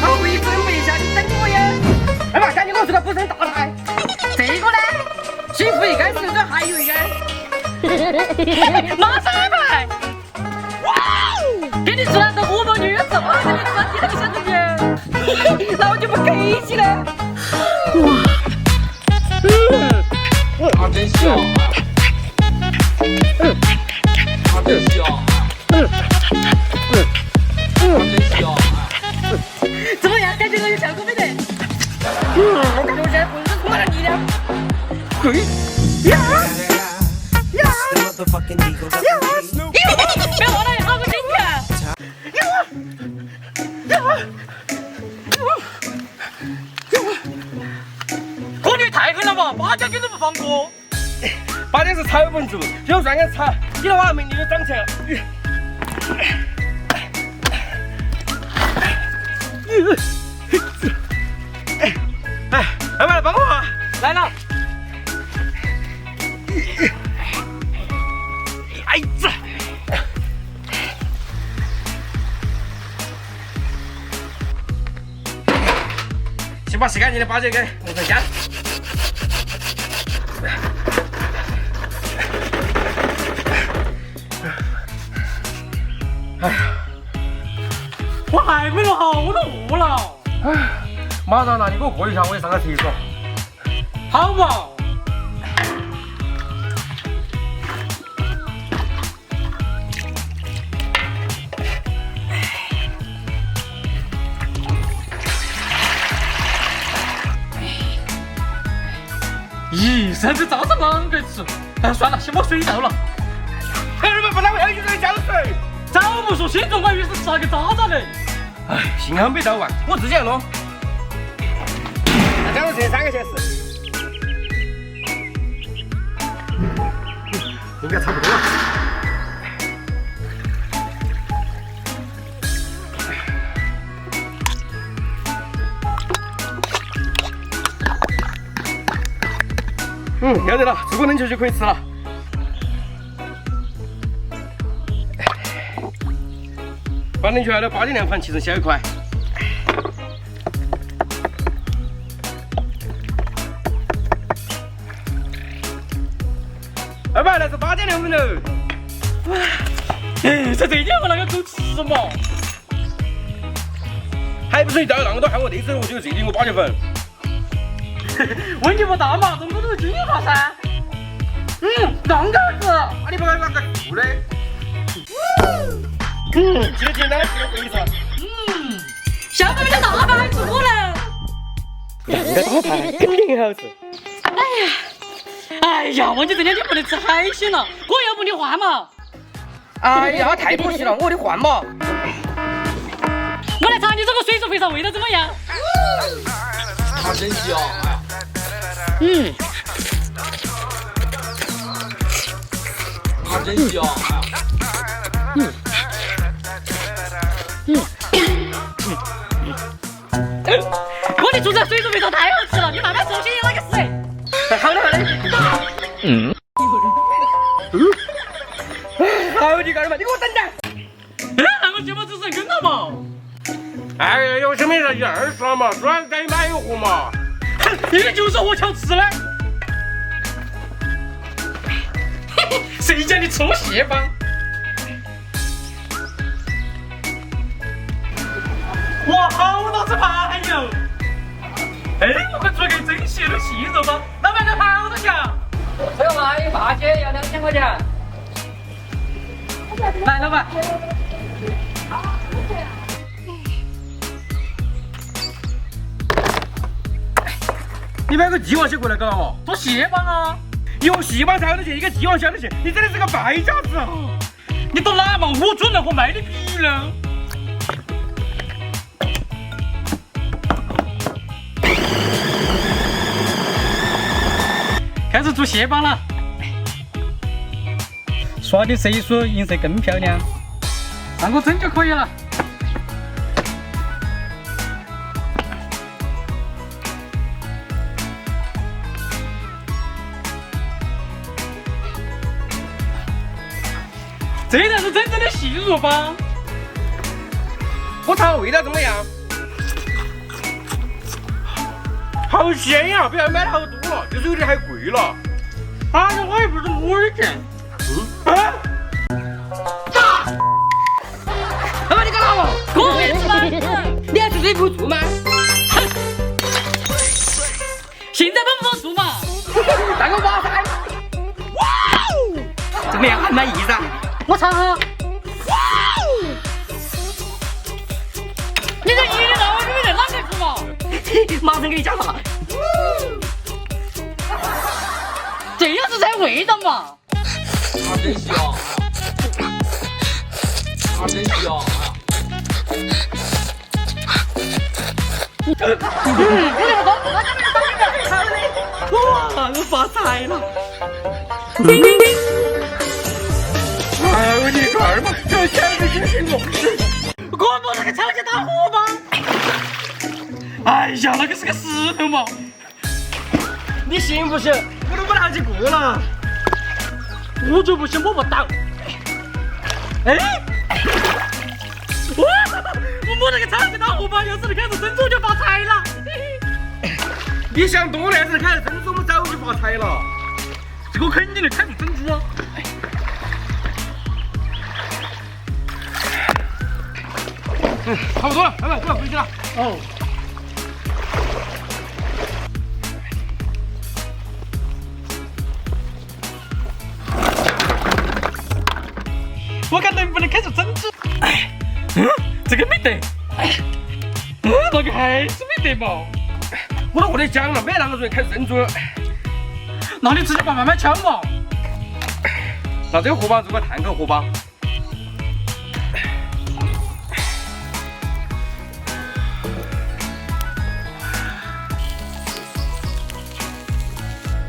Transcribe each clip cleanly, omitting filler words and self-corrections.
我一准备一下，你等我呀！哎妈，赶紧给我做个补身大菜。这个呢，媳妇一该是这还有一个，马上安排。给你吃了这火爆女子，我给你吃了第二个小子鱼，那我就不客气了。哇，真香！真香！真香！怎么样？感觉到有效果没得？我感觉我现在浑身充满了力量。对呀！别忘了，好不辛苦啊！哥你太狠了吧，8家给都不放过。8家是草本族，就算个草，你的娃没你就长成了。哎，来吧，来帮我啊！来了。哎呀！先把洗干净的8家给弄成干。哎呀，我还没弄好，我都饿了。哎，马上拿你给我过一下，我也上个厕所。好嘛。咦，甚至照着狼给吃。哎，算了，先把水倒了。哎，你们不能回去再浇水。早不说，心中我以为是吃了个渣渣的。哎，幸好没倒完，我自己来弄。那讲了这3个小时，应该差不多了。要得了，这个冷球就可以吃了。把冷球的8斤2盘切成小一块。二爸，那是8斤2分喽。哎，才这点我哪个够吃嘛？还不是你倒了那么多汗，我这次我就这点我8斤分。问题不大嘛，中国都是精华噻。让个儿子，你不该让个酷的。记得简单，记得会意思。下个月的大白做了。这个大白肯定好吃。哎呀，问题这2天不能吃海鲜了，哥要不你换嘛？哎呀，太可惜了，我得换嘛。我来尝你这个水煮肥肠味道怎么样？真香。真香。我的猪仔水煮肥肠太好吃了，你慢慢说些那个事。好的好的。好你干嘛？你给我等着。那我节目主持人跟了嘛？哎呀，有什么事一二说嘛，说再买一壶嘛。你就是我想吃的。谁叫你抽血吧？哇，好多只排哟！哎，我可做个真蟹的蟹肉吧，老板这好多钱？这个嘛，一大姐要2000块钱。来，老板。你买个帝王蟹过来搞嘛？做蟹棒啊！用蟹棒才好多钱，一个帝王蟹好多钱，你真的是个败家子啊！你懂哪嘛？我准了，我卖的比了。开始做蟹棒了，刷的色素颜色更漂亮，上个针就可以了。这才是真正的细乳吧？我操，味道怎么样？好鲜呀！不要买了好多了，就是有点太贵了。哎呀，我也不是我的钱。啊！老板，你干啥嘛？我也是吗？你还吃这不做吗？现在帮不帮做嘛？那个哇塞！哇哦！怎么样，还满意噻？我尝哈。你这一天到晚准备在哪里做嘛？马上给你讲嘛。这样子才味道嘛。啊，真香！啊，真香！哇，我发财了！哎，我一块儿嘛，这钱没给醒我。我不是个超级大户吗？哎呀，那个是个石头嘛！你信不信？我都买了好几个了。我就不信摸不到。哎，哇！我摸那个超级大户吧，要是能看到珍珠就发财了。你想多了，要是看到珍珠，我们早就发财了。这个肯定能看到珍珠啊！差不多了，来，回去了。哦。我看能不能看出珍珠。这个没得。那个还是没得嘛。我都跟你讲了，没那个人看珍珠。那你直接把慢慢敲嘛。那这个荷包如果碳口荷包。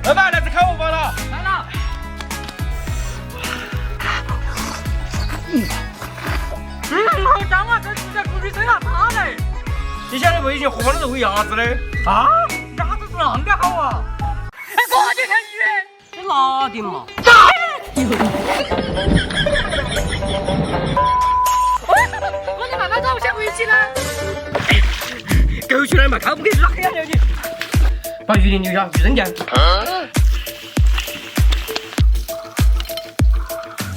老板，来吃烤荷包了。来了。好香啊！这直接出去生了它嘞。你晓得不？以前荷包都是喂鸭子的。啊？鸭子是那个好啊？哎，我去看鱼。你拿的嘛？我你慢慢走，先回去呢。狗去哪儿嘛？靠不给拉呀你！把鱼鳞留下，鱼扔掉。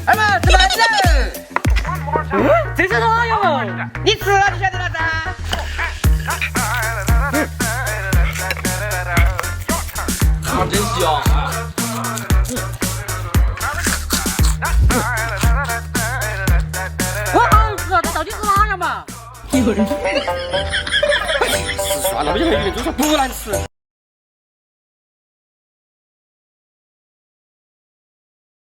哎妈，吃饭了！这是哪样哦？你吃了就晓得了噻。啊，真香！我好吃啊！这到底是哪样嘛？算了，我就看鱼鳞，就是不难吃。